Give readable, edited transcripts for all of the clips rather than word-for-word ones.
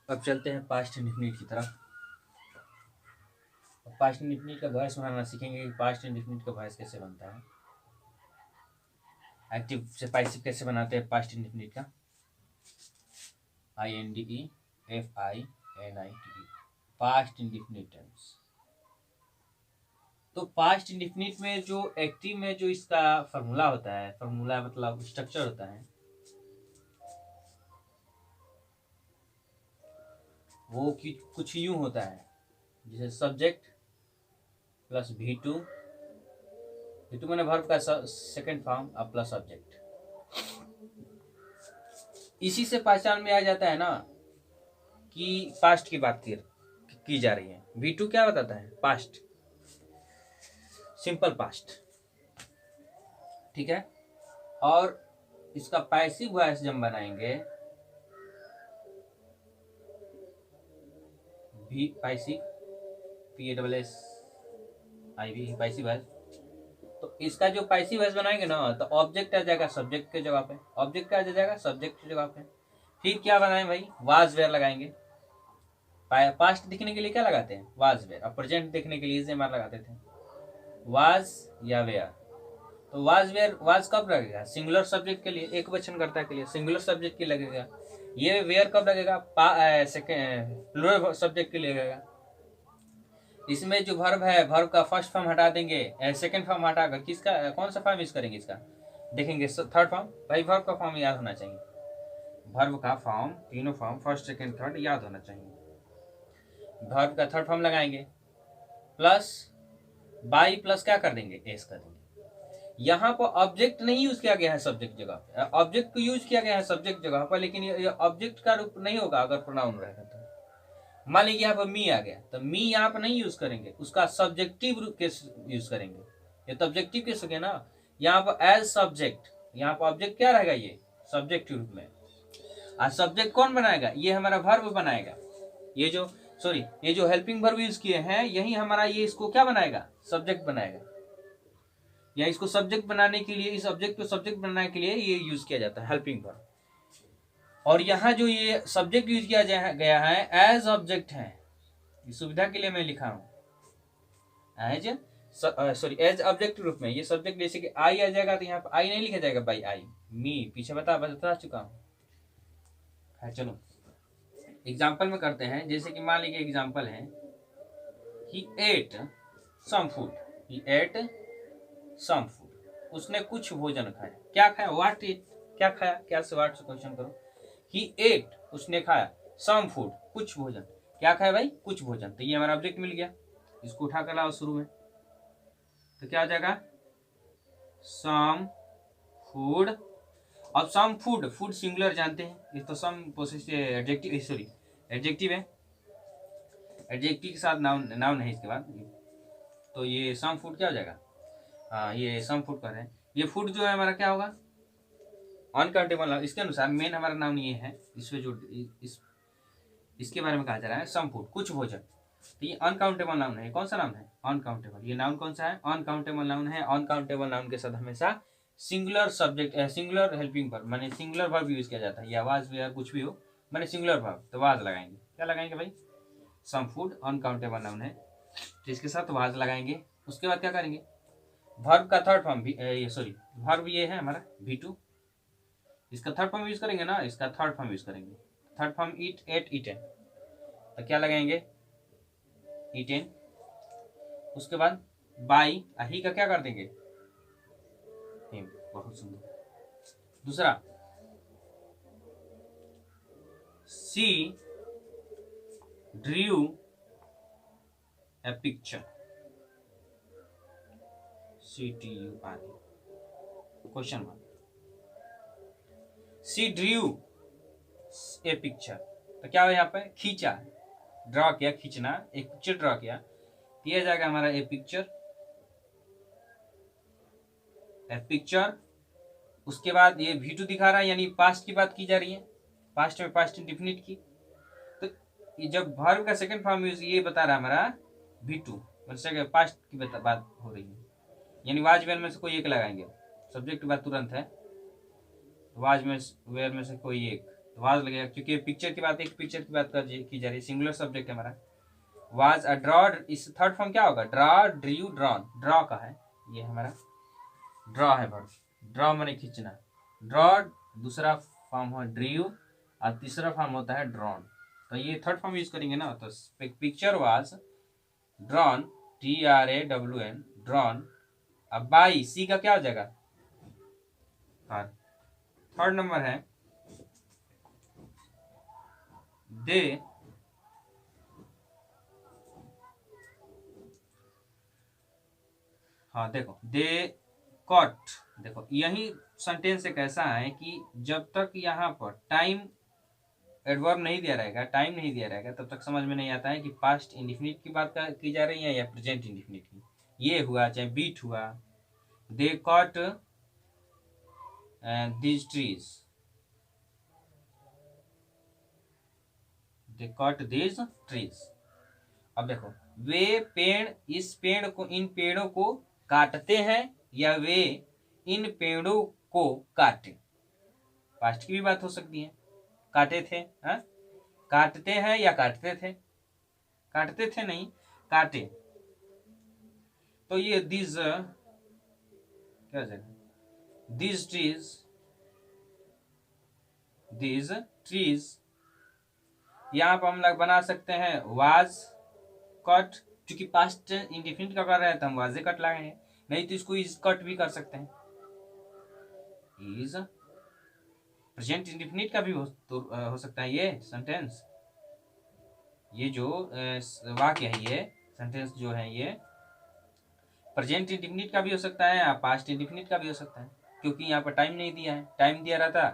अब चलते हैं पास्ट इंडेफिनिट की तरफ। पास्ट इंडेफिनिट का वॉइस बनाना सीखेंगे कि पास्ट इंडेफिनिट का वॉइस कैसे बनता है। एक्टिव से पैसिव कैसे बनाते हैं पास्ट इंडेफिनिट का। INDEFINIT past indefinite tense. तो पास्ट इंडेफिनिट में जो एक्टिव में जो इसका फॉर्मूला होता है, फॉर्मूला मतलब स्ट्रक्चर होता है, वो कुछ यूं होता है, जैसे सब्जेक्ट प्लस V2, V2 मैंने वर्ब का सेकंड फॉर्म और प्लस सब्जेक्ट। इसी से पहचान में आ जाता है ना कि पास्ट की बात की जा रही है। V2 क्या बताता है? पास्ट, सिंपल पास्ट, ठीक है। और इसका पैसिव वॉइस जब बनाएंगे, भी पैसिव PASSIV पैसिव वॉइस, तो इसका जो पैसिव वॉइस बनाएंगे ना तो ऑब्जेक्ट आ जाएगा सब्जेक्ट के जगह पे, ऑब्जेक्ट क्या आ जाएगा सब्जेक्ट की जगह पे। फिर क्या बनाए भाई? वाज वेयर लगाएंगे। पास्ट दिखने के लिए क्या लगाते हैं? Was where. और प्रेजेंट देखने के लिए इज एम आर लगाते थे, वाज या वेयर। तो वाज वेयर, वाज कब लगेगा? सिंगुलर सब्जेक्ट के लिए, एक वचन कर्ता के लिए सिंगुलर सब्जेक्ट के लगेगा। ये वेयर कब लगेगा? प्लूरल सब्जेक्ट के लिए लगेगा। इसमें जो वर्ब है, वर्ब का फर्स्ट फॉर्म हटा देंगे, सेकंड फॉर्म हटाकर किसका कौन सा फॉर्म यूज करेंगे? इसका देखेंगे थर्ड फॉर्म। भाई वर्ब का फॉर्म याद होना चाहिए, वर्ब का फॉर्म, तीनों फॉर्म फर्स्ट सेकंड थर्ड याद होना चाहिए। वर्ब का थर्ड फॉर्म लगाएंगे, प्लस बाई प्लस क्या कर देंगे? एस कर देंगे। यहाँ पर ऑब्जेक्ट नहीं यूज किया गया है सब्जेक्ट जगह पे, ऑब्जेक्ट को यूज किया गया है सब्जेक्ट जगह पर, लेकिन ये ऑब्जेक्ट का रूप नहीं होगा अगर प्रोनाउन रहेगा तो। मान लीजिए यहाँ पर मी आ गया, तो मी यहाँ पर नहीं यूज करेंगे, उसका सब्जेक्टिव रूप के यूज करेंगे। ये तो ऑब्जेक्टिव केस हो गया ना। यहाँ पर एज सब्जेक्ट, यहाँ पर ऑब्जेक्ट क्या रहेगा? ये सब्जेक्टिव रूप में। आज सब्जेक्ट कौन बनाएगा? ये हमारा वर्ब बनाएगा। ये जो ये जो हेल्पिंग वर्ब यूज किए हैं, यही हमारा ये इसको क्या बनाएगा? सब्जेक्ट बनाएगा। या इसको सब्जेक्ट बनाने के लिए, इस ऑब्जेक्ट को सब्जेक्ट बनाने के लिए ये यूज किया जाता है हेल्पिंग वर्ब। और यहाँ जो ये सब्जेक्ट यूज किया गया है एज ऑब्जेक्ट है, सुविधा के लिए मैं लिखा हूं एज एज ऑब्जेक्ट रूप में। ये सब्जेक्ट जैसे कि आई आ जाएगा तो यहाँ पर आई नहीं लिखा जाएगा बाई आई, मी पीछे बता चुका हूँ। चलो एग्जाम्पल में करते हैं। जैसे कि मान लीजिए एग्जाम्पल है, he ate some food, he ate some food, उसने कुछ भोजन खाया। क्या खाया? व्हाट इट, क्या खाया? क्या से व्हाट से क्वेश्चन करो। ही एट, उसने खाया, सम फूड, कुछ भोजन। क्या खाया भाई? कुछ भोजन। तो ये हमारा ऑब्जेक्ट मिल गया। इसको उठा कर लाओ शुरू में, तो क्या हो जाएगा? Some food. अब सम फूड, फूड सिंगुलर जानते हैं, ये तो some possessive adjective, sorry adjective है, एडजेक्टिव के साथ नाउन, नाउन है इसके बाद। तो ये सम फूड क्या हो जाएगा? हाँ, ये सम फूड कर रहे हैं। ये फूड जो है हमारा क्या होगा? Uncountable noun. इसके अनुसार मेन हमारा नाउन ये है, इसमें जो इसके बारे में कहा जा रहा है सम फूड, कुछ भोजन। तो ये अनकाउंटेबल नाउन है। कौन सा नाउन है? अनकाउंटेबल। ये नाउन कौन सा है? अनकाउंटेबल नाउन है। अनकाउंटेबल नाउन के साथ हमेशा singular subject, singular helping verb माने सिंगुलर वर्ब यूज किया जाता है, या वाज भी कुछ भी हो माने सिंगुलर वर्ब, तो वाज लगाएंगे। क्या लगाएंगे भाई? सम फूड अनकाउंटेबल नाउन है, तो इसके साथ वाज लगाएंगे। उसके बाद क्या करेंगे? वर्ब का थर्ड फॉर्म भी, वर्ब ये है हमारा V2, इसका थर्ड फॉर्म यूज करेंगे ना, इसका थर्ड फॉर्म यूज करेंगे। थर्ड फॉर्म ईट, एट, ईटेन, तो क्या लगाएंगे? ईटेन। उसके बाद बाई, ही का क्या कर देंगे? हिम। बहुत सुंदर। दूसरा, सी ड्रू ए पिक्चर, CTUR, क्वेश्चन मार्क। सी ड्रू ए पिक्चर, तो क्या हो यहाँ पे? खींचा, ड्रॉ किया, खींचना, एक पिक्चर ड्रॉ किया, किया जाएगा हमारा ए पिक्चर, ए पिक्चर। उसके बाद ये V2 दिखा रहा है, यानी पास्ट की बात की जा रही है, पास्ट में पास्ट इंडेफिनिट की। तो ये जब वर्ब का सेकंड फॉर्म यूज, ये बता रहा है हमारा V2, मतलब पास्ट की बात हो रही है, यानी वाज वेयर में से कोई एक लगाएंगे। सब्जेक्ट की बात तुरंत है, वाज में वेयर में से कोई एक, तो वाज लगेगा, क्योंकि पिक्चर की बात, एक पिक्चर की बात की जा रही है, सिंगुलर सब्जेक्ट है हमारा। वाज अ ड्रॉ, इस थर्ड फॉर्म क्या होगा, ड्रॉ, ड्रू, ड्रॉन, ड्रॉ का है ये हमारा, ड्रॉ है वर्ड, ड्रॉ माने खींचना, ड्रॉ दूसरा फॉर्म हो ड्रू, और तीसरा फॉर्म होता है ड्रॉन। तो ये थर्ड फॉर्म यूज करेंगे ना, तो picture was drawn, DRAWN, drawn. अब बाई, सी का क्या हो जाएगा, हाँ, थर्ड नंबर है दे, हाँ देखो, दे कॉट, देखो यही सेंटेंस एक ऐसा है कि जब तक यहाँ पर टाइम एडवर्ब नहीं दिया रहेगा, टाइम नहीं दिया रहेगा, तब तक समझ में नहीं आता है कि पास्ट इंडिफिनिट की बात की जा रही है या प्रेजेंट इंडिफिनिट की। ये हुआ चाहे बीट हुआ, they caught these trees, they caught these trees. अब देखो, वे पेड़ इस पेड़ को, इन पेड़ों को काटते हैं या वे इन पेड़ों को काटे, पास्ट की भी बात हो सकती है, काटे थे, हाँ, काटते हैं या काटते थे, काटते थे नहीं, काटे। तो ये दीज क्या जगह, दीज ट्रीज, दीज ट्रीज, यहाँ पर हम लोग बना सकते हैं वाज कट, क्योंकि पास्ट इंडिफिनिट का कर रहे हैं तो हम वाजे कट लगाएंगे, नहीं तो इसको इज कट भी कर सकते हैं, इज प्रेजेंट इंडिफिनिट का भी हो सकता है ये सेंटेंस, ये जो वाक्य है, ये सेंटेंस जो है ये प्रेजेंट इंडिफिनिट का भी हो सकता है या पास्ट इंडिफिनिट का भी हो सकता है, क्योंकि यहाँ पर टाइम नहीं दिया है, टाइम दिया रहता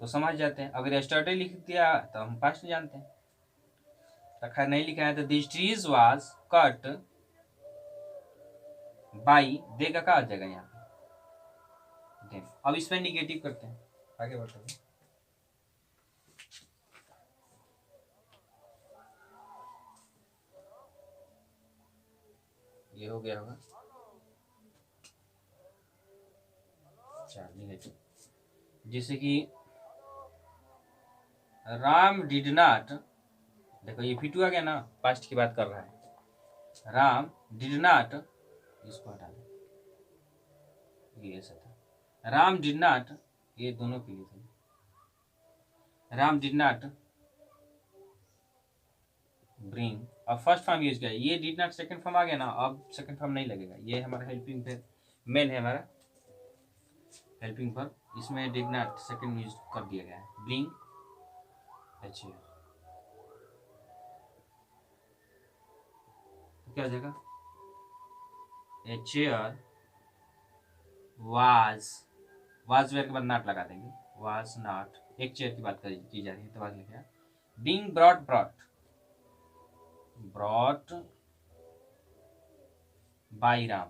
तो समझ जाते हैं, अगर यस्टरडे लिख दिया तो हम पास्ट जानते हैं, तो खैर नहीं लिखा है, तो this trees was cut by, देगा का आ जाएगा यहाँ पे, अब इस पर निगेटिव करते हैं, आगे बढ़ते हैं। ये हो गया होगा, निगेटिव, जैसे कि राम डिड नॉट, देखो ये फिटू आ गया ना, पास्ट की बात कर रहा है, राम डिड नॉट, इसको हटा दे, ये ऐसा था, राम डिड नॉट, ये दोनों के लिए था, राम डिड नॉट ब्रिंग, अब फर्स्ट फॉर्म यूज किया, ये डिड नॉट सेकंड फॉर्म आ गया ना, अब सेकंड फॉर्म नहीं लगेगा, ये हमारा हेल्पिंग पे मेन है, हमारा हेल्पिंग पर, इसमें डिड नॉट सेकंड यूज कर दिया गया है, ब्रिंग अच्छे, तो क्या हो जाएगा, ए चेयर वाज वेयर के बाद नॉट लगा देंगे, वाज नॉट, एक चेयर की बात की जा रही है, तो बाद लिखा being brought, brought by Ram,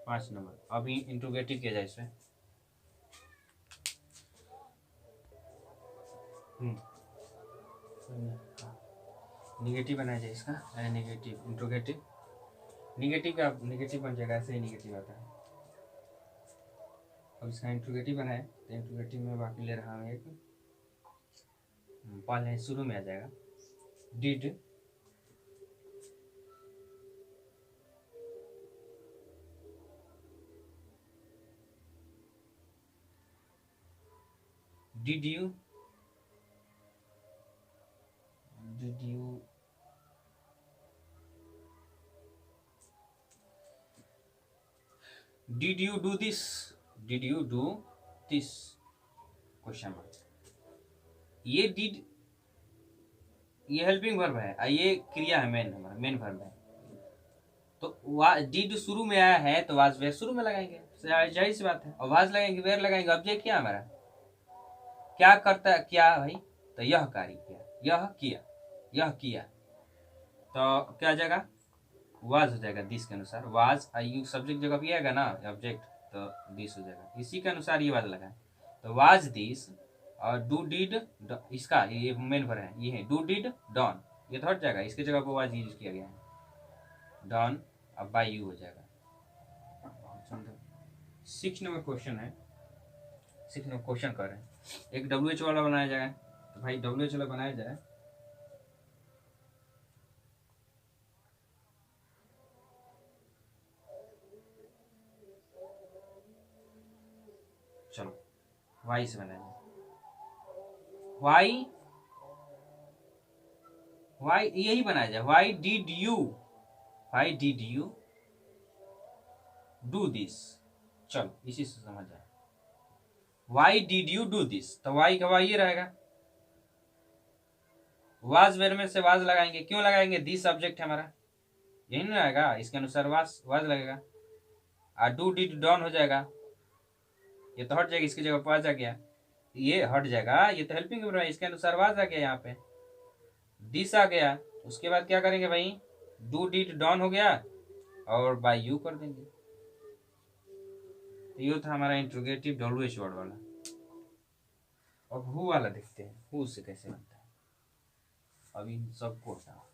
5 number. अभी इंट्रोगेटिव किया जाए इसमें, निगेटिव बनाया जाए इसका, निगेटिव इंट्रोगेटिव, निगेटिव का निगेटिव बन जाएगा, ऐसे ही निगेटिव आता है। अब इसका इंट्रोगेटिव बनाए, तो इंट्रोगेटिव में बाकी ले रहा हूँ एक, पहले शुरू में आ जाएगा, did did you did you do this, did you do this, question mark, ये डिड, ये हेल्पिंग वर्ब है, ये क्रिया है, मेन हमारा मेन वर्ब है, तो डिड शुरू में आया है तो वाज वेयर शुरू में लगाएंगे, जाहिर सी बात है, और वाज लगाएंगे, वेयर लगाएंगे, ऑब्जेक्ट क्या हमारा, क्या करता, क्या भाई, तो यह कार्य किया, यह किया, यह किया, तो क्या जाएगा, वाज हो जाएगा दिस के अनुसार, वाज यू सब्जेक्ट जगह भी आएगा ना ऑब्जेक्ट, तो दिस हो जाएगा, इसी के अनुसार ये वाज लगा है, तो वाज दिस, और डू डिड, इसका ये मेन वर्ब है, ये है डू डिड डॉन, ये तो हट जाएगा, इसके जगह पर वाज यूज किया गया है, डॉन, अब बाय यू हो जाएगा। 6 नंबर क्वेश्चन है, सीखने क्वेश्चन कर रहे हैं। एक WH वाला बनाया जाए, तो भाई WH वाला बनाया जाए। चलो वाई से बनाया जाए। वाई यही बनाया जाए। Why did you do this. चलो इसी से समझ जाए। Why did you do this, तो वाई का वाई ये रहेगा। वाज वेर में से वाज लगाएंगे, क्यों लगाएंगे? दिस सब्जेक्ट है हमारा, यही नहीं रहेगा, इसके अनुसार वाज लगेगा। और डू डिड डॉन हो जाएगा, ये तो हट जाएगा, इसकी जगह वाज आ गया, ये हट जाएगा, ये तो हेल्पिंग वर्ब है, इसके अनुसार वाज आ गया, यहाँ पे दिस आ गया। उसके बाद क्या करेंगे भाई? डू डिड डॉन हो गया और बाय यू कर देंगे। तो ये था हमारा इंट्रोगेटिव WH वर्ड वाला। अब हु वाला देखते हैं, हु से कैसे बनता है। अब इन सबको हटाओ।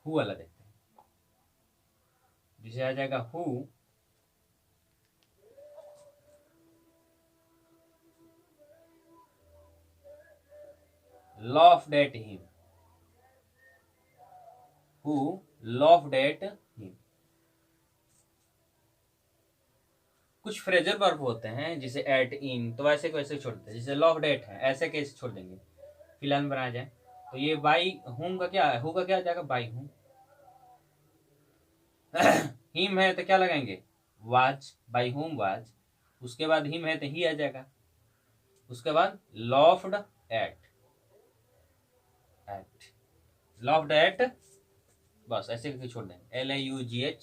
हु वाला देखते हैं, जिसे आ जाएगा who laughed at him, who laughed at him। कुछ फ्रेजल वर्ब होते हैं जिसे एट इन, तो वैसे को वैसे छोड़ते हैं। जैसे laughed at है, ऐसे कैसे छोड़ देंगे, फिलहाल बनाया जाए। तो ये बाई हुम का क्या है? हु का क्या आ जाएगा? बाई हुम। हिम है तो क्या लगाएंगे? वाज, बाई हुम वाज। उसके बाद हिम है तो ही आ जाएगा। उसके बाद लॉफ्ड एट, लॉफ्ड एट, बस ऐसे करके छोड़ देंगे। LAUGHED,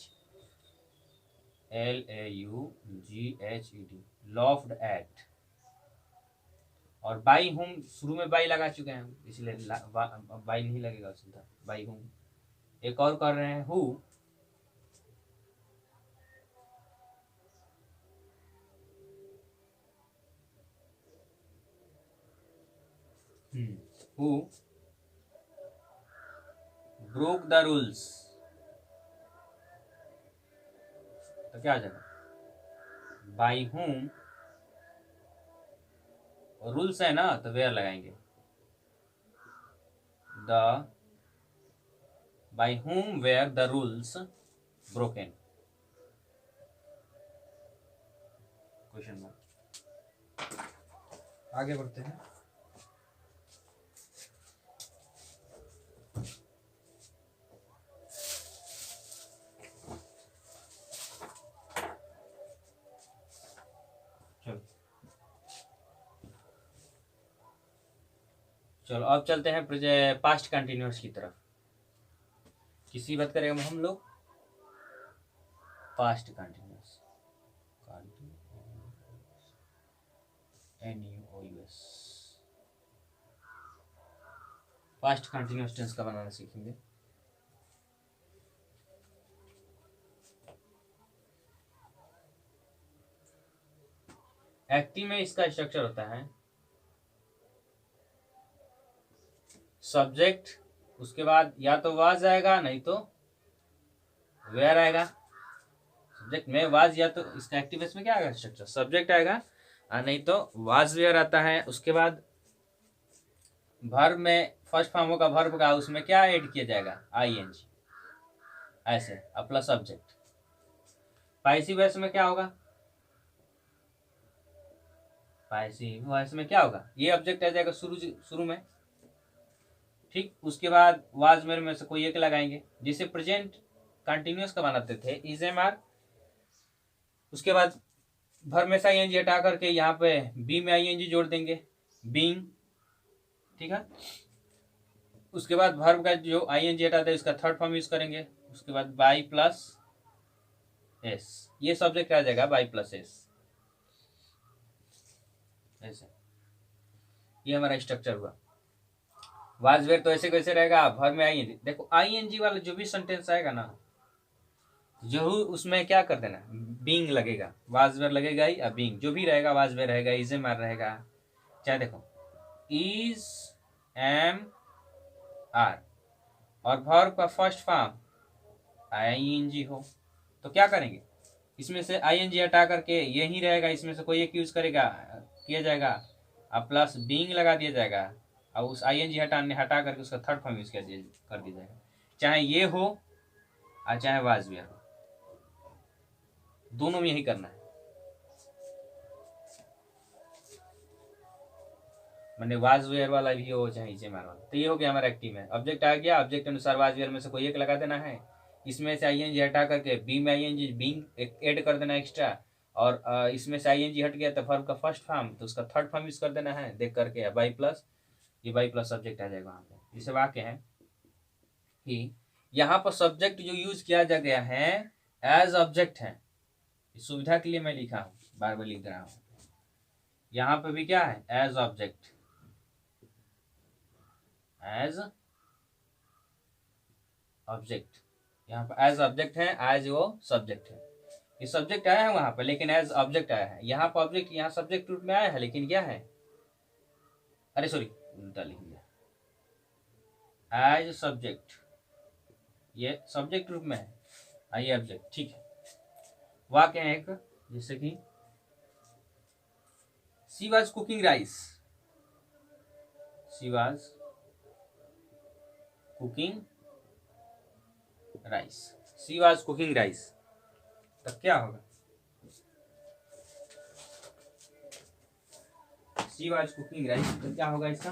laughed at. और बाई हुम, शुरू में बाई लगा चुके हैं हम, इसलिए बाई नहीं लगेगा सीधा, बाई हुम। एक और कर रहे हैं, who who broke the rules, तो क्या आ जाएगा? बाई whom, रूल्स है ना तो वेयर लगाएंगे। The by whom were the rules broken, question mark. आगे बढ़ते हैं। चलो अब चलते हैं पास्ट कंटिन्यूअस की तरफ। किसी बात करेंगे हम लोग past continuous, NUOUS। Past continuous tense का बनाना सीखेंगे। एक्टिव में इसका स्ट्रक्चर होता है सब्जेक्ट, उसके बाद या तो वाज आएगा नहीं तो वेयर आएगा। सब्जेक्ट में वाज, या तो इसका एक्टिव में क्या आएगा स्ट्रक्चर? सब्जेक्ट आएगा और नहीं तो वाज वेयर आता है। उसके बाद वर्ब में फर्स्ट फॉर्म होगा वर्ब का, उसमें क्या ऐड किया जाएगा? ING, ऐसे अपना सब्जेक्ट। पैसिव वॉइस में क्या होगा? पैसिव वॉइस में क्या होगा? ये ऑब्जेक्ट आ जाएगा शुरू में, ठीक। उसके बाद वाज मेरे में से कोई एक लगाएंगे, जिसे प्रेजेंट कंटिन्यूअस का बनाते थे, इज एम आर। उसके बाद वर्ब में से ING हटा करके यहाँ पे बी में ING जोड़ देंगे, बीइंग, ठीक है। उसके बाद वर्ब का जो ING हटाते हैं उसका थर्ड फॉर्म यूज करेंगे। उसके बाद बाई प्लस एस, ये सब्जेक्ट आ जाएगा बाई प्लस एस, ऐसे। ये हमारा स्ट्रक्चर हुआ। वाज वेयर तो ऐसे कैसे रहेगा? वर्ब में ING, देखो ING वाला जो भी सेंटेंस आएगा ना, जो उसमें क्या कर देना, बीइंग लगेगा, वाज वेयर लगेगा ही, अब बीइंग जो भी रहेगा वाज वेयर रहेगा, इज एम आर रहेगा। चाहे देखो इज एम आर, और वर्ब का फर्स्ट फॉर्म ING हो तो क्या करेंगे, इसमें से ING हटा करके यही रहेगा, इसमें से कोई एक यूज करेगा किया जाएगा, अब प्लस बीइंग लगा दिया जाएगा, और उस ING हटा करके उसका थर्ड फॉर्म यूज कर दिया जाएगा, चाहे ये हो और चाहे वाज वेयर हो, दोनों में यही करना है। मैंने वाज वेयर वाला भी हो चाहे HMR वाला। तो ये हो गया हमारा एक्टिव है, ऑब्जेक्ट आ गया, ऑब्जेक्ट अनुसार वाज वेयर में से कोई एक लगा देना है, इसमें से ING हटा करके बी में ING बीइंग ऐड कर देना एक्स्ट्रा, और इसमें से ING हट गया तो वर्ब का फर्स्ट फॉर्म, तो उसका थर्ड फॉर्म यूज कर देना है देख करके, बाई प्लस ये बाई प्लस सब्जेक्ट आ जाएगा वहाँ पे। इसे वाक्य है कि यहाँ पर सब्जेक्ट जो यूज किया जा गया है एज ऑब्जेक्ट है, इस सुविधा के लिए मैं लिखा हूँ, बार बार लिख रहा हूँ, यहाँ पे भी क्या है एज ऑब्जेक्ट, एज ऑब्जेक्ट, यहाँ पर एज ऑब्जेक्ट है, एज वो सब्जेक्ट है, ये सब्जेक्ट आया है वहां पर लेकिन एज ऑब्जेक्ट आया है, यहाँ पर ऑब्जेक्ट यहाँ सब्जेक्ट रूप में आया है लेकिन क्या है, अरे सॉरी उल्टा लिख दिया, एज सब्जेक्ट, ये सब्जेक्ट रूप में है, आइए ऑब्जेक्ट, ठीक है। वाक्य है एक, जैसे कि she was cooking rice, she was cooking rice, she was cooking rice, तो क्या होगा, शी वॉज कुकिंग राइस तो क्या होगा इसका,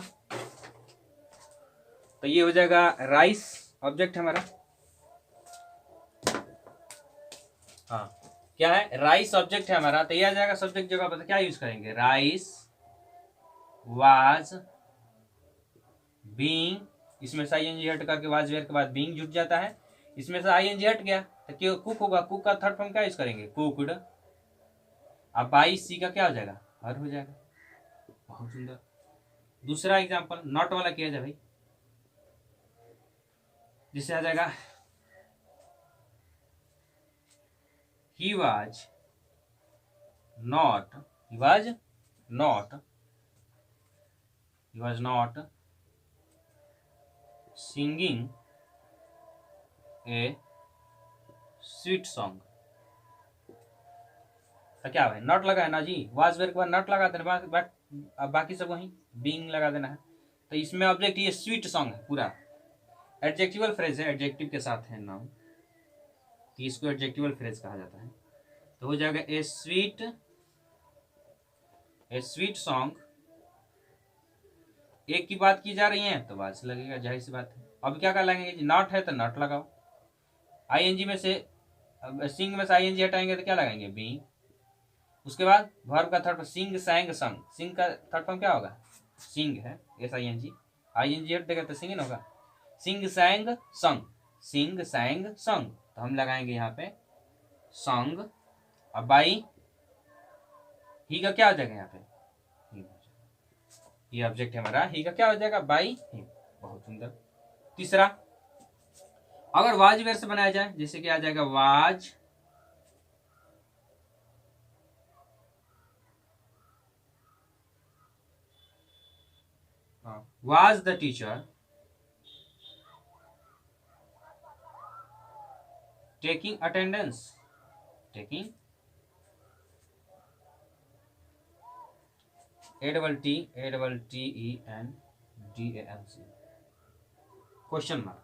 तो ये हो जाएगा राइस ऑब्जेक्ट हमारा, हाँ क्या है राइस ऑब्जेक्ट है हमारा, तो ये आ जाएगा सब्जेक्ट जगह पर, क्या यूज करेंगे, राइस वाज बीइंग, इसमें से ING हट करके वाज वेयर के बाद बीइंग जुट जाता है, इसमें से ING हट गया तो क्यों कुक होगा, कुक का थर्ड फॉर्म क्या यूज करेंगे, कुकड, अब बाई सी का क्या हो जाएगा, हर हो जाएगा, बहुत सुंदर। दूसरा एग्जांपल नॉट वाला किया जाए भाई, जिससे आ जाएगा he was not, he was not, he was not singing a sweet song, तो क्या है नॉट लगा है ना जी, वाज वेयर के बाद नॉट लगा देना, अब बाकी सब वहीं बीइंग लगा देना है, तो इसमें ऑब्जेक्ट ये स्वीट सॉन्ग है पूरा, एडजेक्टिवल फ्रेज है, एडजेक्टिव के साथ है नाउन, तो इसको एडजेक्टिवल फ्रेज कहा जाता है, तो हो जाएगा ए स्वीट सॉन्ग, एक की बात की जा रही है तो वाज लगेगा, जाहिर सी बात है। अब क्या कर लेंगे, नॉट है तो नॉट लगाओ, ING में से सिंग में से ING हटाएंगे तो क्या लगाएंगे बी, उसके बाद वर्ब का थर्ड सिंग सैंग संग, सिंग का थर्ड फॉर्म क्या होगा, सिंग है ING हट देगा तो सिंग ना होगा, सिंग सैंग संग, सिंग सैंग संग, तो हम लगाएंगे यहाँ पे संग, अब बाई ही का क्या हो जाएगा यहाँ पे, ये ऑब्जेक्ट है हमारा, ही का क्या हो जाएगा बाई ही, बहुत सुंदर। तीसरा अगर वाज वेयर से बनाया जाए, जैसे कि आ जाएगा was the teacher taking attendance, taking ATTENDANC question mark,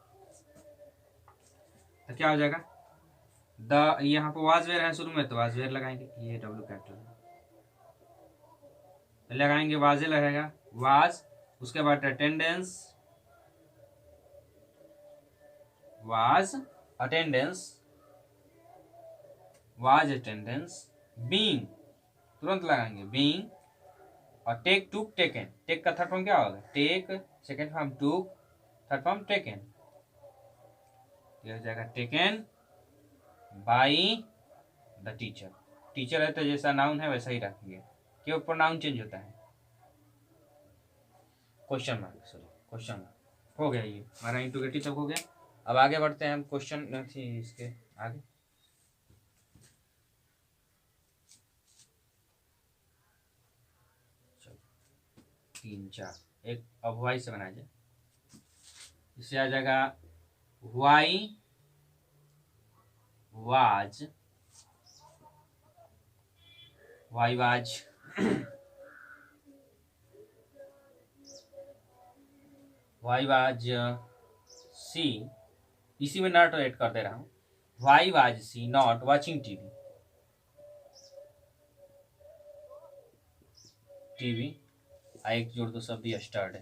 तो क्या हो जाएगा, द यहाँ पर वाज वेयर है शुरू में तो वाज वेयर लगाएंगे, ये W कैपिटल लगाएंगे, वाजे लगेगा वाज, उसके बाद attendance, was attendance, was attendance, being तुरंत लगाएंगे बीइंग, और टेक टूक टेकन, टेक का थर्ड फॉर्म क्या होगा, टेक सेकेंड फॉर्म टूक, थर्ड फॉर्म टेकन, ये हो जाएगा taken by the teacher, teacher है तो जैसा नाउन है वैसा ही रखेंगे, क्यों प्रोनाउन चेंज होता है, question mark, sorry question mark हो गया, ये हमारा इंट्रोगेटिव तक हो गया। अब आगे बढ़ते हैं हम क्वेश्चन इसके आगे, तीन चार, एक अब वाई से बनाया जाए, इससे आ जाएगा why was, why was why was she, इसी में नॉट ऐड कर दे रहा हूँ, why was she not watching TV, TV एक जोड़ दो शब्द यस्टर्डे,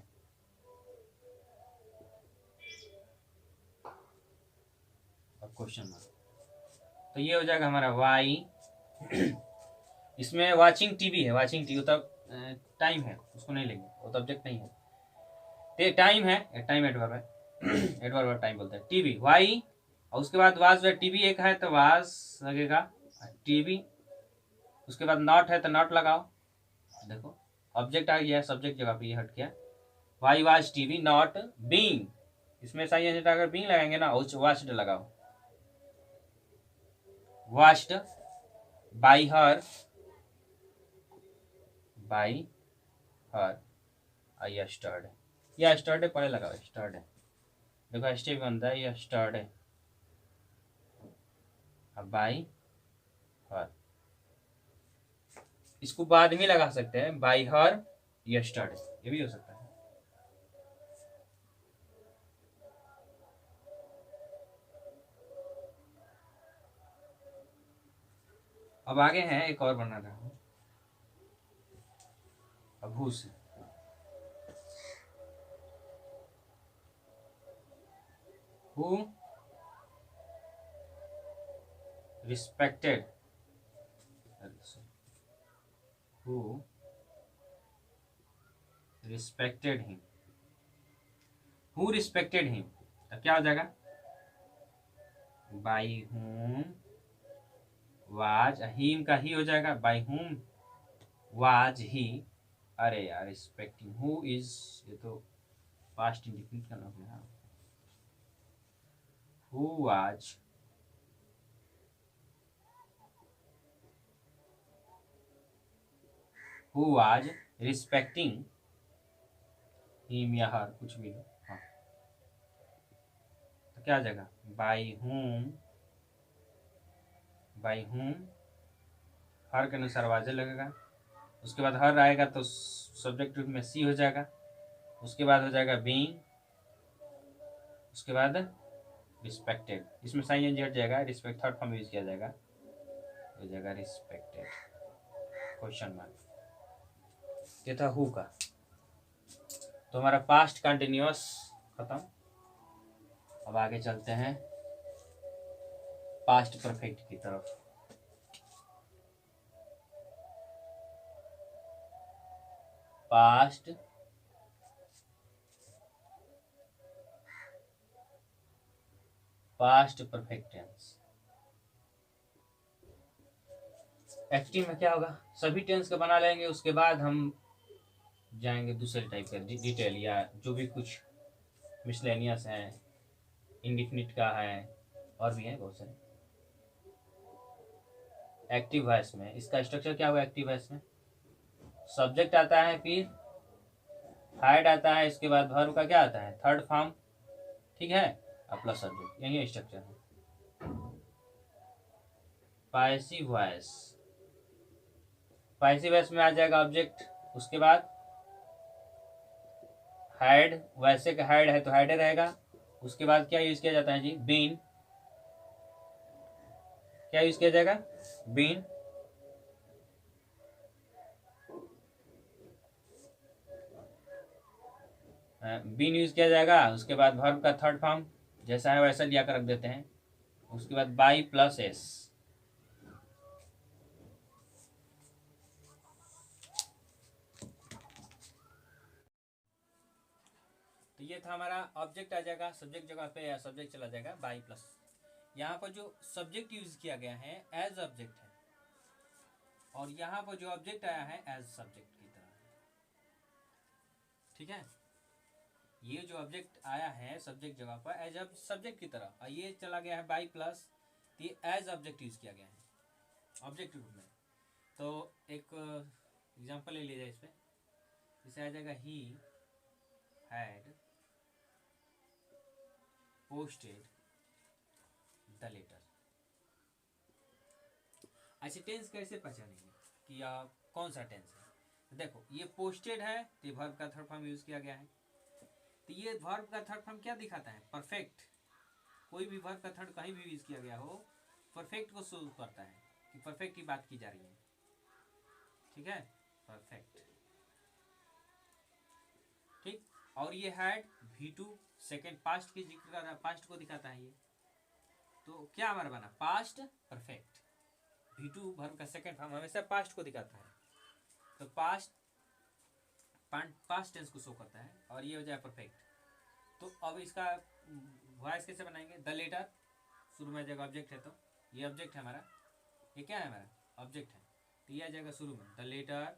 और क्वेश्चन मार्क, तो ये हो जाएगा हमारा वाई इसमें वाचिंग टीवी है, वाचिंग टीवी तब टाइम है, उसको नहीं लेंगे, वो तो ऑब्जेक्ट नहीं है, तो टाइम है, टाइम एडवर्ब है एडवर्ब टाइम बोलते हैं, टीवी वाई, और उसके बाद वाज टीवी एक है तो वाज लगेगा टीवी, उसके बाद नॉट है तो नॉट लगाओ, देखो ऑब्जेक्ट आ गया, सब्जेक्ट जगह पे ये हट गया, why was TV not being, इसमें सही है, अगर बीइंग लगाएंगे ना वाच्ड लगाओ, watched by her, by her yesterday, या यस्टरडे पहले लगाओ, यस्टरडे देखो स्टे भी बनता है, यस्टरडे, अब बाई हर, इसको बाद में लगा सकते हैं, बाई हर यस्टरडे, ये भी हो सकता है। अब आगे हैं, एक और बना रहा हूं, अब हु से, who respected, who respected him, who respected him, तो क्या हो जाएगा, बाई हुम वाज, हिम का ही हो जाएगा, बाई हुम वाज ही, अरे यार रिस्पेक्टिंग, हु इज, ये तो पास्ट इंडिफिनिट का नाम है, हु वाज रिस्पेक्टिंग हिम या हर, कुछ भी हो, हाँ, तो क्या आ जाएगा, बाई हुम हर के अनुसार वाजे लगेगा, उसके बाद हर आएगा तो सब्जेक्ट में सी हो जाएगा, उसके बाद हो जाएगा बीइंग, उसके बाद रिस्पेक्टेड, इसमें साइन एन हट जाएगा, रिस्पेक्ट थर्ड फॉर्म यूज किया जाएगा, हो जाएगा रिस्पेक्टेड, क्वेश्चन मार्क, ये था हु का, तो हमारा पास्ट कंटिन्यूअस खत्म। अब आगे चलते हैं पास्ट परफेक्ट की तरफ, पास्ट परफेक्ट टेंस, एक्टिव में क्या होगा, सभी टेंस का बना लेंगे, उसके बाद हम जाएंगे दूसरे टाइप का डिटेल, या जो भी कुछ मिसलेनियस है, इंडिफिनिट का है, और भी है बहुत सारे। एक्टिव वॉइस में इसका स्ट्रक्चर क्या हुआ, एक्टिव वॉइस में सब्जेक्ट आता है, फिर हाइड आता है, इसके बाद वर्ब का क्या आता है, थर्ड फॉर्म, ठीक है, अब प्लस सब्जेक्ट, यही स्ट्रक्चर है। पैसिव वॉइस, पैसिव वॉइस में आ जाएगा ऑब्जेक्ट, उसके बाद हाइड, वैसे का हाइड है तो हाइड रहेगा, उसके बाद क्या यूज किया जाता है जी, बीन, क्या यूज किया जाएगा, बीन, बीन यूज किया जाएगा, उसके बाद वर्ब का थर्ड फॉर्म जैसा है वैसा लिया कर रख देते हैं, उसके बाद बाई प्लस एस, तो ये था हमारा ऑब्जेक्ट आ जाएगा, सब्जेक्ट जगह पे या सब्जेक्ट चला जाएगा बाई प्लस, यहाँ पर जो सब्जेक्ट यूज किया गया है एज ऑब्जेक्ट है, और यहाँ पर जो ऑब्जेक्ट आया है एज सब्जेक्ट की तरह, ठीक है, ये जो ऑब्जेक्ट आया है सब्जेक्ट जगह पर एज सब्जेक्ट की तरह, और ये चला गया है बाई प्लस, ये एज ऑब्जेक्ट यूज किया गया है ऑब्जेक्ट रूप में। तो एक एग्जांपल ले लीजिए इस पे, जैसे आ जाएगा he had posted the letter, ऐसे टेंस कैसे पहचानेंगे कि कौन सा टेंस है? देखो ये पोस्टेड है तो ये वर्ब का थर्ड फॉर्म यूज किया गया है। तो ये वर्ब का थर्ड फॉर्म क्या दिखाता है? परफेक्ट। कोई भी वर्ब का थर्ड कहीं भी यूज किया गया हो, परफेक्ट को शो करता है कि परफेक्ट की बात की जा रही है। ठीक है, परफेक्ट। ठीक, और ये हैड V2 सेकेंड पास्ट की जिक्र कर रहा है, पास्ट को दिखाता है ये। तो क्या हमारा बना? Past perfect. V2 वर्ब का सेकेंड फॉर्म हमेशा पास्ट को दिखाता है, तो पास्ट टेंस को शो करता है, और ये हो जाए परफेक्ट। तो अब इसका वॉइस कैसे बनाएंगे? द लेटर शुरू में आ जाएगा, ऑब्जेक्ट है तो ये ऑब्जेक्ट है हमारा, ये क्या है हमारा? ऑब्जेक्ट है, तो ये आ जाएगा शुरू में द लेटर।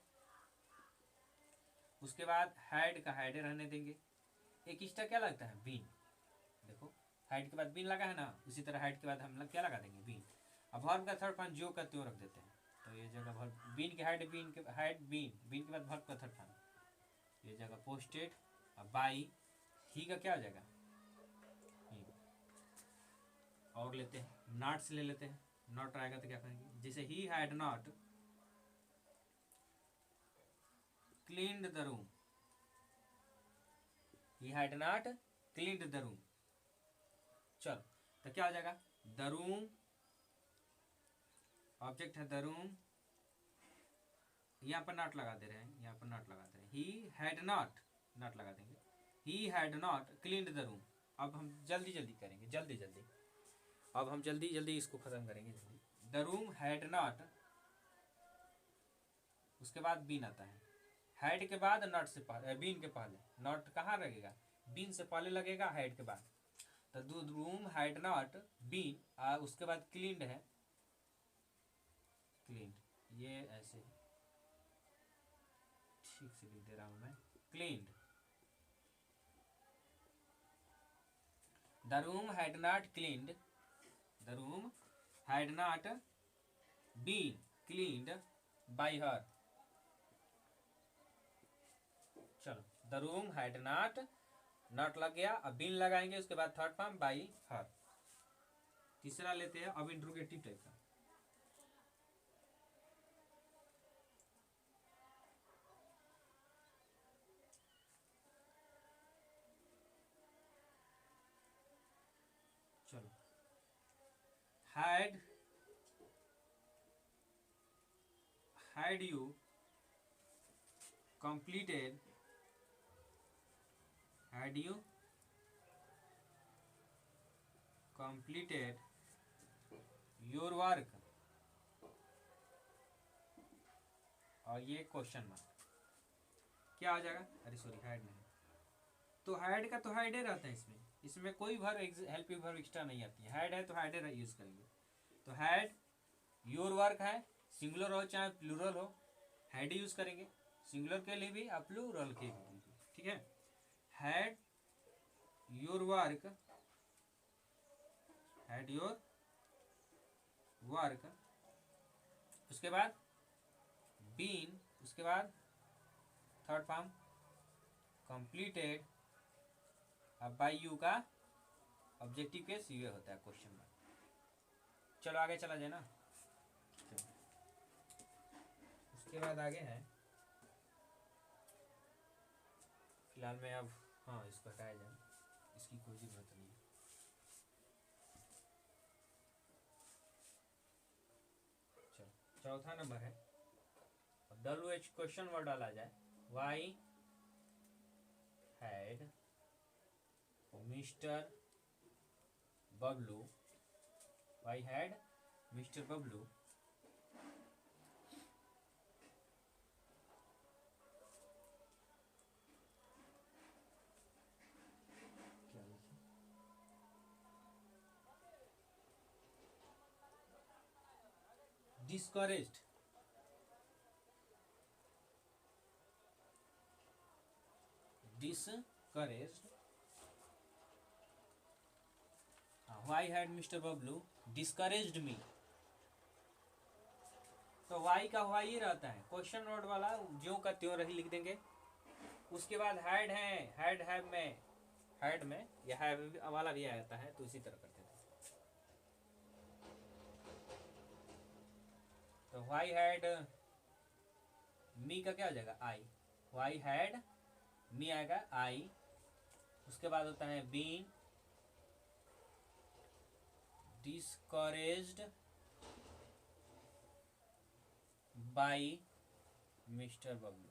उसके बाद हैड का हैड रहने देंगे। एक एक्स्ट्रा क्या लगता है? बीन। देखो हैड के बाद बीन लगा है ना, उसी तरह हैड के बाद हम लोग क्या लगा देंगे? बीन। अब वर्ब का थर्ड फॉर्म जो का त्यों रख देते हैं, तो ये जगह वर्ब बीन के हैड, बीन के हैड बीन, बीन के बाद वर्ब का थर्ड फॉर्म, ये जगह पोस्टेड। अब बाई ही का क्या हो जाएगा? ही। और लेते हैं नॉट से ले लेते हैं, नॉट आएगा तो क्या करेंगे? जैसे he had not cleaned the room, he had not cleaned the room. चलो तो क्या हो जाएगा? द रूम, ऑब्जेक्ट है द रूम, यहाँ पर नॉट लगा दे रहे हैं, यहाँ पर नॉट लगा दे रहे हैं, ही हैड नॉट, नॉट लगा देंगे, he had not cleaned the room. अब हम जल्दी जल्दी करेंगे, जल्दी जल्दी, अब हम जल्दी जल्दी इसको खत्म करेंगे जल्दी। द रूम हैड नॉट, उसके बाद बीन आता है, हैड के बाद नॉट से पहले, बीन के पहले, नॉट कहाँ लगेगा? बीन से पहले लगेगा, हैड के बाद। तो the room had not been, उसके बाद क्लीन्ड है, क्लीन्ड, ये ऐसे ठीक से लिख दे रहा हूं मैं, cleaned. The room had not cleaned, the room had not been cleaned by her. चलो the room had not, not लग गया, अब बीन लगाएंगे, उसके बाद थर्ड फॉर्म बाय हर। तीसरा लेते हैं अब इंट्रोगेटिव टाइप का। चलो had you completed, had you completed your work, और ये क्वेश्चन मार्क क्या आ जाएगा? अरे सॉरी हैड नहीं, तो हैड का तो हैड रहता है इसमें, इसमें कोई वर्ब हेल्प वर्ब एक्स्ट्रा नहीं आती है, हैड है तो हैड यूज करेंगे। तो हैड योर वर्क है, सिंगुलर हो चाहे प्लूरल हो, हैड यूज करेंगे, सिंगुलर के लिए भी और प्लूरल के लिए भी। ठीक है, had your work, had your work, उसके बाद बीन, उसके बाद थर्ड फॉर्म कंप्लीटेड, अब बाय यू का ऑब्जेक्टिव केस ये होता है क्वेश्चन मार्क। चलो आगे चला जाए ना। उसके बाद आगे है, फिलहाल में अब हाँ इसको हटाया जाए, इसकी कोई जरूरत नहीं है। चलो चौथा नंबर है, WH क्वेश्चन वर्ड डाला जाए, why had mister Bablu, why had mister Bablu discouraged, discouraged, why had Mr. Bablu discouraged me। तो वाई का वाई ही रहता है, क्वेश्चन वर्ड वाला ज्यों का त्यों रही लिख देंगे। उसके बाद हैड है, हैड हैव में, हैड में या हैव वाला भी आता है, तो इसी तरह करते थे। वाई हैड मी का क्या हो जाएगा आई, वाई हैड मी आएगा आई, उसके बाद होता है been discouraged by mister Bablu,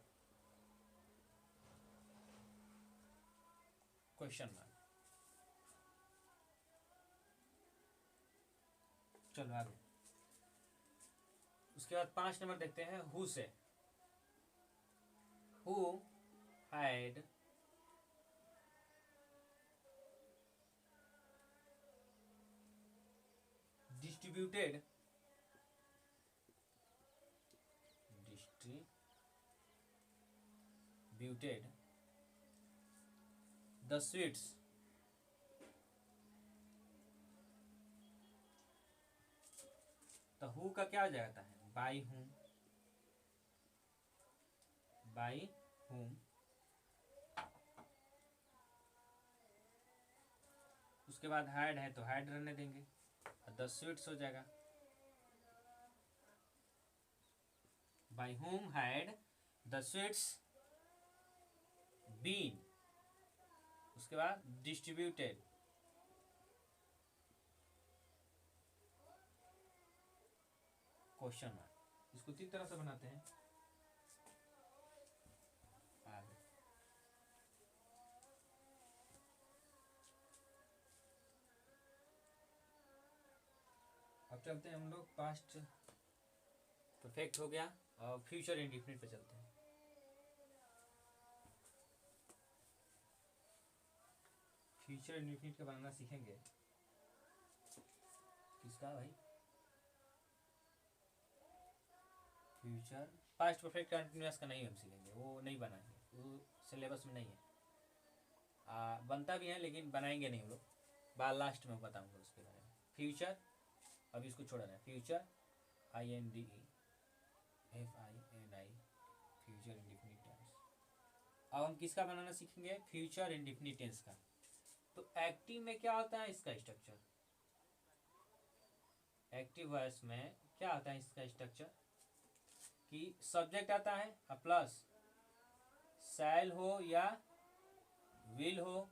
question mark. चलो आगे, उसके बाद 5 नंबर देखते हैं हु से। Who had distributed the sweets तो हु का क्या हो जाता है बाई हूं, बाई हूं, उसके बाद हैड है तो हैड रहने देंगे, 10 स्वीट्स हो जाएगा, by whom had the sweets been, उसके बाद डिस्ट्रीब्यूटेड, क्वेश्चन मार्क। इसको 3 तरह से बनाते हैं आगे। अब चलते हैं हम लोग पास्ट परफेक्ट हो गया और फ्यूचर इंडेफिनिट पे चलते हैं। फ्यूचर इंडेफिनिट का बनाना सीखेंगे, किसका भाई, फ्यूचर पास्ट परफेक्ट कंटिन्यूअस का नहीं हम सीखेंगे, वो नहीं बनाएंगे, वो सिलेबस में नहीं है। बनता भी है लेकिन बनाएंगे नहीं हम लोग, बाद लास्ट में बताऊंगा उसके बारे में। फ्यूचर अभी इसको छोड़ा है, future INDE FINI future indefinite tense. अब हम किसका बनाना सीखेंगे, फ्यूचर इंडेफिनिट टेंस का। तो एक्टिव में क्या होता है इसका स्ट्रक्चर, एक्टिव वॉइस में क्या आता है इसका स्ट्रक्चर कि सब्जेक्ट आता है प्लस शैल हो या विल हो,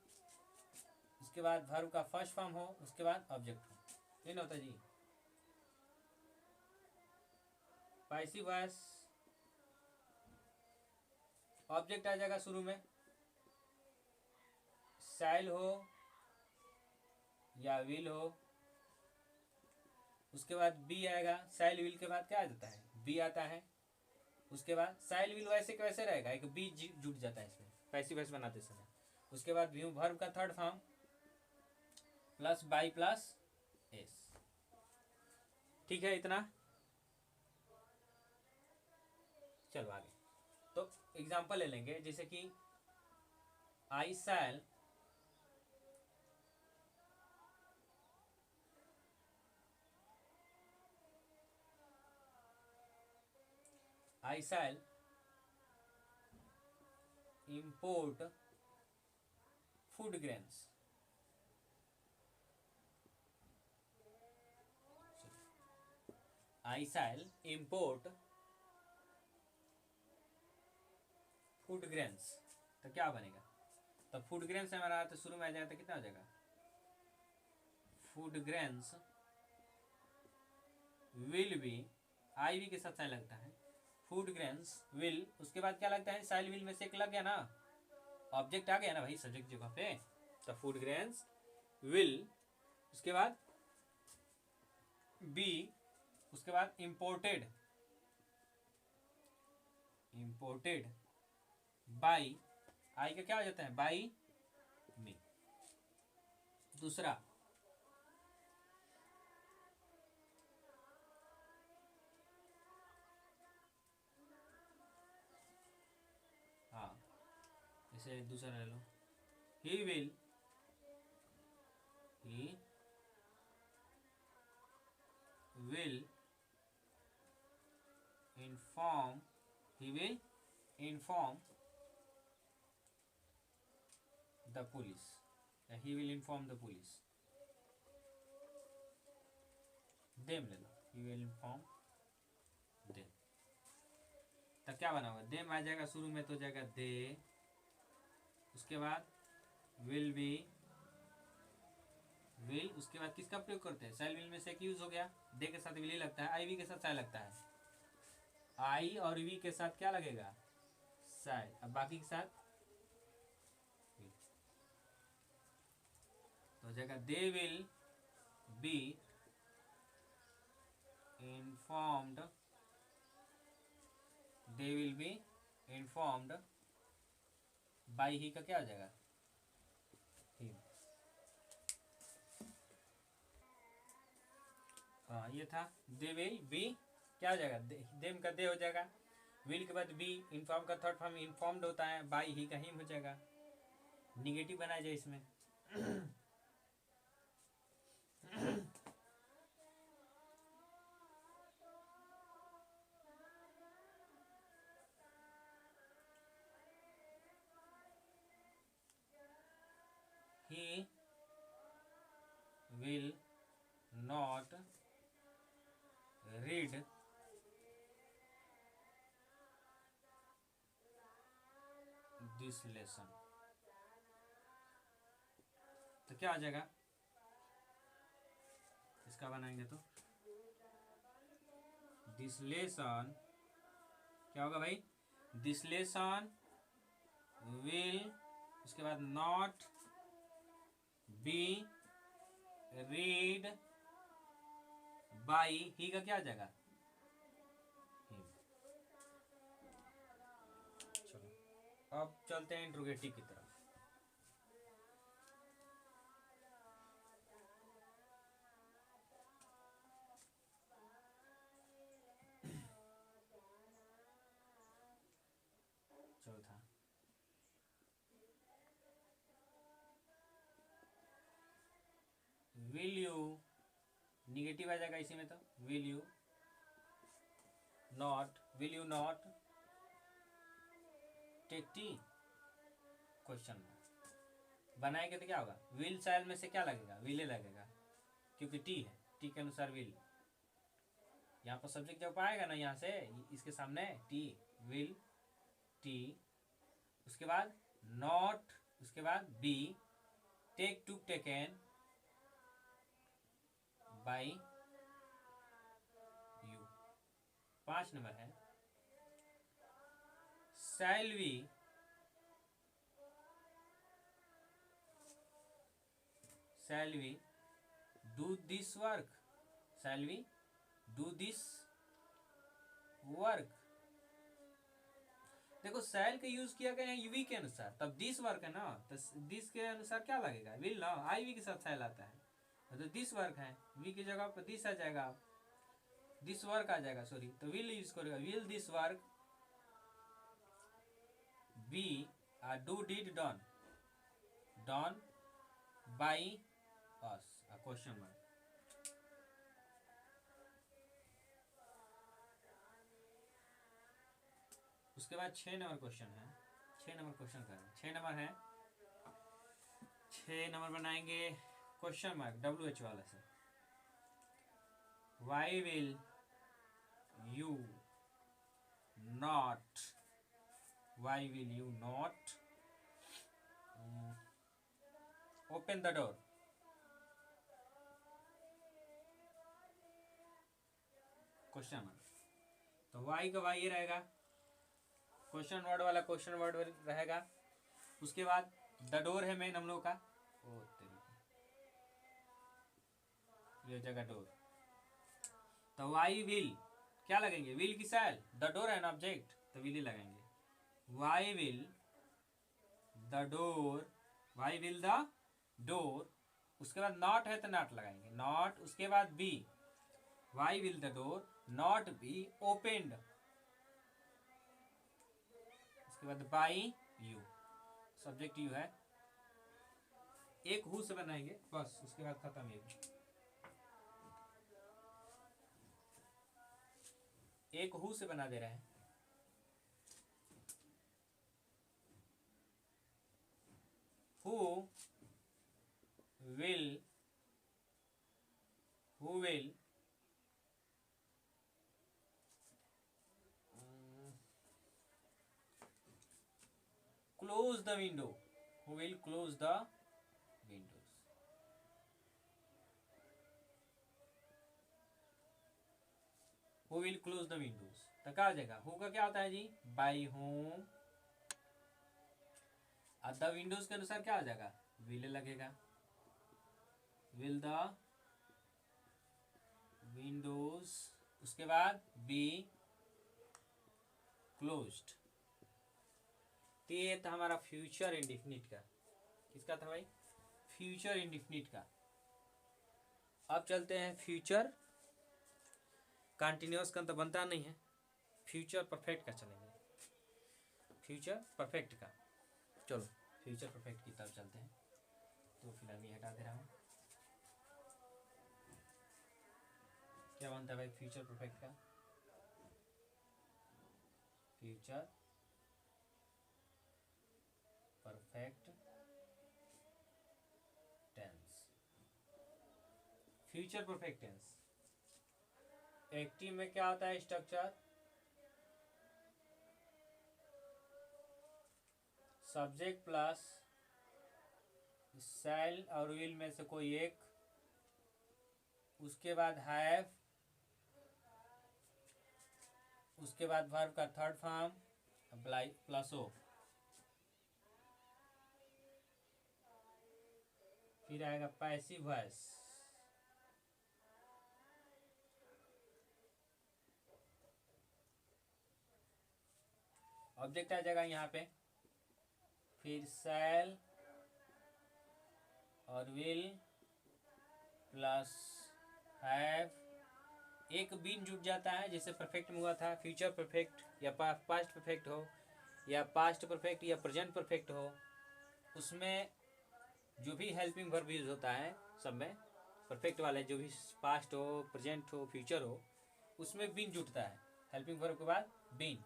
उसके बाद वर्ब का फर्स्ट फॉर्म हो, उसके बाद ऑब्जेक्ट हो, ये ना होता जी। पैसिव वॉइस ऑब्जेक्ट आ जाएगा शुरू में, शैल हो या विल हो, उसके बाद बी आएगा, शैल विल के बाद क्या आ जाता है बी आता है, उसके बाद शैल विल वैसे के वैसे रहेगा, एक बी जुट जाता है इसमें पैसिव वॉइस बनाते समय। उसके बाद व्यू वर्ब का third form plus by plus S, ठीक है इतना। चलो आगे, तो एग्जांपल ले लेंगे, जैसे कि आई शैल import food grains, I shall import food grains, तो क्या बनेगा, तो फूड ग्रेन्स हमारा तो शुरू में आ जाएगा तो कितना हो जाएगा, फूड ग्रेन्स विल बी, आई भी के साथ साइन लगता है, फूड ग्रेन्स विल, उसके बाद क्या लगता है साइल विल में से एक लग गया ना, ऑब्जेक्ट आ गया ना भाई सब्जेक्ट जगह पे, तो फूड ग्रेन्स विल, उसके बाद बी, उसके बाद इंपोर्टेड बाई, आई का क्या हो जाता है बाई मी। दूसरा हाँ, जैसे दूसरा ले लो, he will inform the police, he will inform the police, them ले लो, he will inform them। क्या बना होगा, देम आ जाएगा शुरू में तो हो जाएगा दे, उसके बाद विल बी, विल, उसके बाद किसका प्रयोग करते हैं, शैल विल में से एक यूज हो गया, दे के साथ विल ही लगता है, आई वी के साथ शैल लगता है, आई और वी के साथ क्या लगेगा, शैल, अब बाकी के साथ will। तो हो जाएगा they will be informed, they will be informed by he का क्या हो जाएगा, हिम। हाँ ये था दे विल बी, क्या हो जाएगा, देम का दे हो जाएगा, विल के बाद बी, इन्फॉर्म का थर्ड फॉर्म इन्फॉर्म्ड होता है, बाई ही का हिम हो जाएगा, निगेटिव बनाया जाए इसमें। he will not read this lesson, तो क्या आ जाएगा, इसका बनाएंगे तो दिस लेसन, क्या होगा भाई, दिस लेसन विल, उसके बाद not be read by he का क्या आ जाएगा, him। चलो अब चलते हैं इंट्रोगेटिव की तरफ। चौथा विल यू, निगेटिव आ जाएगा इसी में, तो will you not, will you not take tea, question बनाएंगे तो क्या होगा, विल शैल में से क्या लगेगा, विले लगेगा, क्योंकि टी है, टी के अनुसार विल, यहाँ पर सब्जेक्ट जब आएगा ना यहाँ से इसके सामने टी, विल टी, उसके बाद नॉट, उसके बाद be, take to taken by you. 5 number है shall we do this work, shall we do this work, देखो शैल का यूज किया गया है वी के अनुसार, तब दिस वर्क है ना, तो दिस के अनुसार क्या लगेगा, विल ना, आई वी के साथ शैल आता है, तो दिस वर्क है, वी की जगह पर दिस आ जाएगा, दिस वर्क आ जाएगा, सॉरी, तो विल यूज करेगा, will this work be do did done, done by us, question mark. उसके बाद 6 नंबर क्वेश्चन है, 6 नंबर क्वेश्चन का है, 6 नंबर है, 6 नंबर बनाएंगे क्वेश्चन मार्क WH वाला से, why will you not, why will you not open the door, question mark, तो वाई का वाई ये रहेगा, क्वेश्चन वर्ड वाला क्वेश्चन वर्ड रहेगा, उसके बाद द डोर है मेन हम लोग का, ओ ये जगह डोर, तो वाई विल क्या लगेंगे, विल की शैल, द डोर है ना ऑब्जेक्ट, तो विल ही लगाएंगे, why will the door, why will the door, उसके बाद नॉट है तो नॉट लगाएंगे, नॉट, उसके बाद be, why will the door not be opened, उसके बाद बाई यू, सब्जेक्ट यू है, एक हु से बनाएंगे बस, उसके बाद खत्म, एक हु से बना दे रहे हैं, who will, who will close the window, who will close the Windows. Who will close the Windows, तो क्या हो जाएगा, हु का क्या होता है जी, बाई होम। अब द विंडोज के अनुसार क्या हो जाएगा, विल लगेगा, विल द विंडोज, उसके बाद बी क्लोज्ड। तो ये था हमारा फ्यूचर इंडिफिनिट का, किसका था भाई, फ्यूचर इंडिफिनिट का। अब चलते हैं फ्यूचर कंटिन्यूअस का, तो बनता नहीं है, फ्यूचर परफेक्ट का चलेंगे, फ्यूचर परफेक्ट का। चलो फ्यूचर परफेक्ट की तरफ चलते हैं, तो फिलहाल ये हटा दे रहा हूँ। क्या बनता है भाई फ्यूचर परफेक्ट का, future perfect tense. Future perfect tense active में क्या होता है स्ट्रक्चर, सब्जेक्ट प्लस शैल और विल में से कोई एक, उसके बाद हैव, उसके बाद वर्ब का थर्ड फॉर्म अप्लाई प्लस ओ, फिर आएगा पैसिव वॉइस, ऑब्जेक्ट आ जाएगा यहाँ पे, फिर शैल और विल प्लस हैव, एक बीन जुट जाता है जैसे परफेक्ट में हुआ था, फ्यूचर परफेक्ट या पास्ट परफेक्ट हो, या पास्ट परफेक्ट या प्रेजेंट परफेक्ट हो, उसमें जो भी हेल्पिंग वर्ब यूज होता है सब में, परफेक्ट वाले जो भी पास्ट हो, प्रेजेंट हो, फ्यूचर हो, उसमें बीन जुटता है, हेल्पिंग वर्ब के बाद बीन,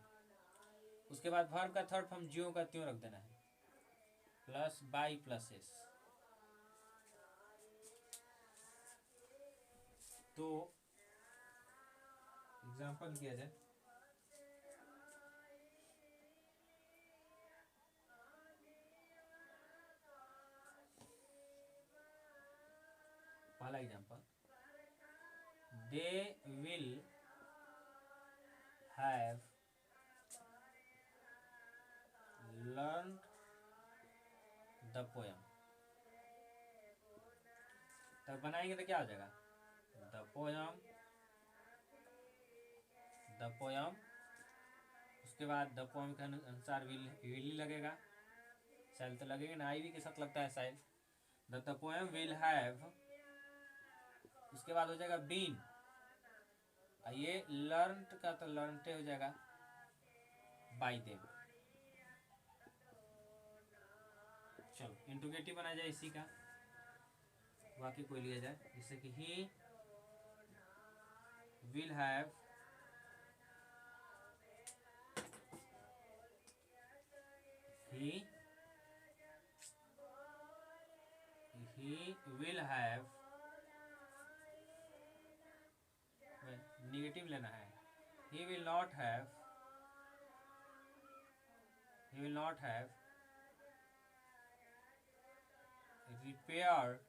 उसके बाद वर्ब का थर्ड फॉर्म ज्यों का त्यों रख देना है, प्लस बाई प्लस एस। तो एग्जाम्पल किया जाए, पहला example, they will have learn the poem. तब बनाएंगे तो क्या हो जाएगा, द पोयम, द पोयम, उसके बाद द पोयम के अनुसार विल ही लगेगा, शायद तो लगेगा ना, आई भी के साथ लगता है शायद, द पोयम विल हैव, उसके बाद हो जाएगा बीन, ये लर्न का तो लर्नटे हो जाएगा बाई देम। चलो इंट्रोगेटिव बनाया जाए इसी का, बाकी कोई लिया जाए, जैसे कि he will have he will have, negative लेना है, he will not have, he will not have repaired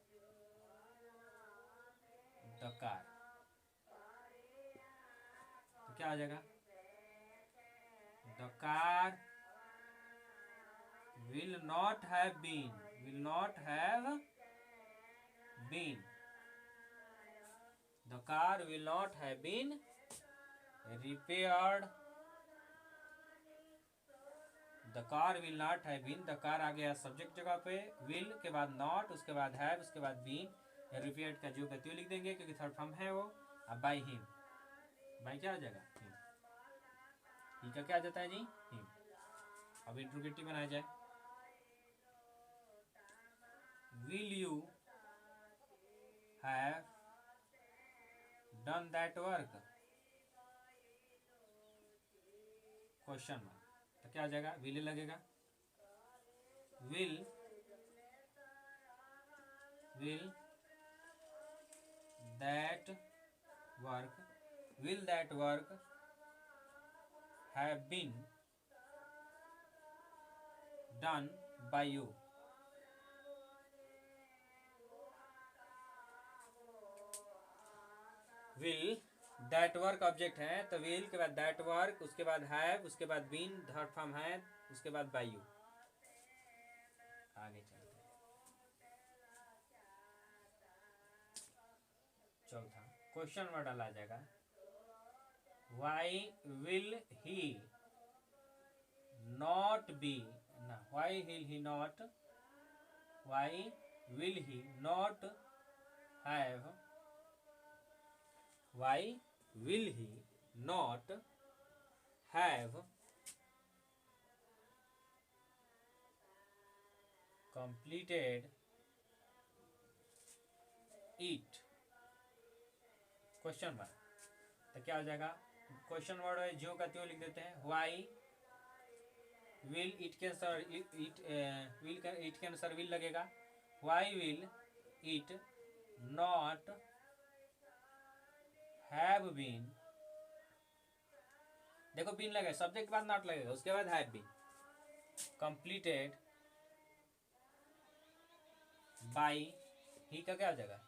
the car। तो क्या आ जाएगा, the car will not have been, will not have been, the car will not have been repaired, the car will not have been, the car आ गया subject जगह पे, will के बाद नॉट, उसके बाद हैव, उसके बाद बीन, रिपेयर्ड का जो गति लिख देंगे क्योंकि थर्ड फॉर्म है वो। अब बाई हिम, बाई क्या आ जाएगा, हिम, ही का क्या आ जाता है जी, हिम। अब इंट्रोगेटिव बनाया जाए, will you have done that work, question mark, तो क्या आ जाएगा, विल लगेगा, will that work, will that work have been done by you. Will that work object है, तो विल के बाद दैट वर्क, उसके बाद हैव, उसके बाद बीन, थर्ड फॉर्म है, उसके बाद बाय यू। आगे चलते हैं। चौथा क्वेश्चन वर्ड डाला जाएगा, why will he not be ना, why will he not, why will he not have, why will he not have completed it। Question word तो क्या हो जाएगा, क्वेश्चन वर्ड है जो का त्यों लिख देते हैं, वाई विल इट के आंसर इट विल का इट के आंसर विल लगेगा, why will it not have been, देखो बीन लगेगा, सब्जेक्ट के बाद नॉट लगेगा, उसके बाद have been, completed by he का क्या हो जाएगा,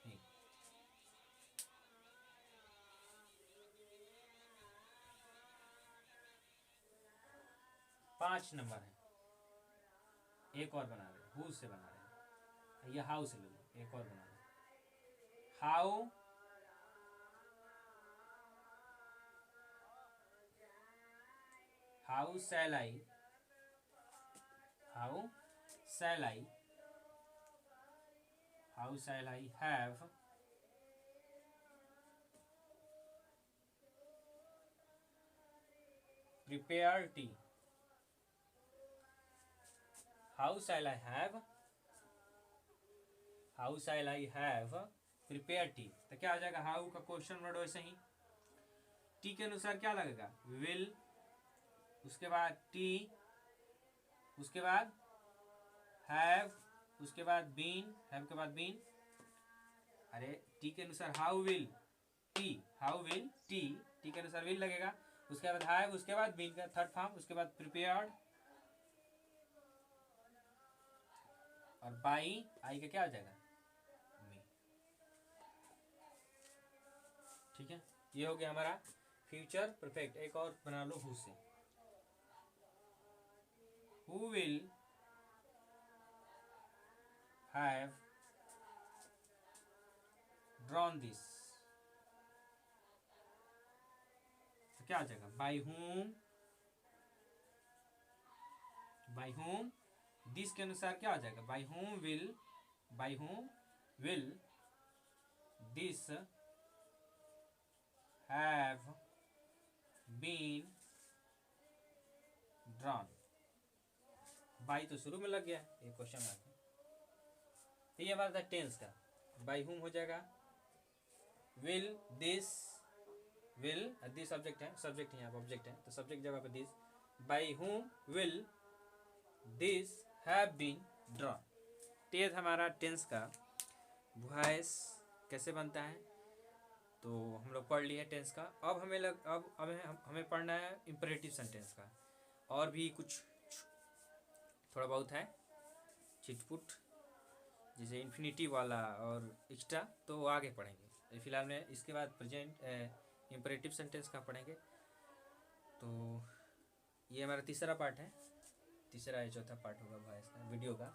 ही। 5 नंबर है, एक और बना रहे, हु से बना रहे, ये हाउ से ले लो, एक और बना रहे, how how shell I, how shell I, how shell I have prepared tea, how shall I have, how shall I have prepared tea। तो क्या आ जाएगा, हाउ का क्वेश्चन वर्ड वैसे ही, टी के अनुसार क्या लगेगा, विल, उसके बाद टी, उसके बाद हैव, उसके बाद बीन, हैव के बाद बीन, अरे टी के अनुसार how will T, how will T, T के अनुसार विल लगेगा, उसके बाद हैव, उसके बाद बीन का थर्ड फॉर्म, उसके बाद प्रिपेयर्ड, और बाई आई का क्या आ जाएगा, मी। ठीक है, ये हो गया हमारा फ्यूचर परफेक्ट। एक और बना लो हु से, who will have drawn this, तो क्या आ जाएगा, by whom, by whom, this के अनुसार क्या आ जाएगा, by whom will, by whom will this have been drawn. By तो शुरू में लग गया है, ये क्वेश्चन मार्क है। तो ये हमारा था टेंस का, बाई होम हो जाएगा, will this, will this subject है, सब्जेक्ट यहाँ पर ऑब्जेक्ट है, तो सब्जेक्ट जगह पे this, by whom will this have been drawn. तो ये हमारा टेंस का वॉइस कैसे बनता है, तो हम लोग पढ़ लिए टेंस का। अब हमें पढ़ना है इंपरेटिव सेंटेंस का, और भी कुछ थोड़ा बहुत है चिटपुट, जैसे इन्फिनिटी वाला और एक्स्ट्रा, तो आगे पढ़ेंगे। फिलहाल में इसके बाद प्रेजेंट इंपरेटिव सेंटेंस का पढ़ेंगे। तो ये हमारा तीसरा पार्ट है, तीसरा या चौथा पार्ट होगा वॉइस का, वीडियो का।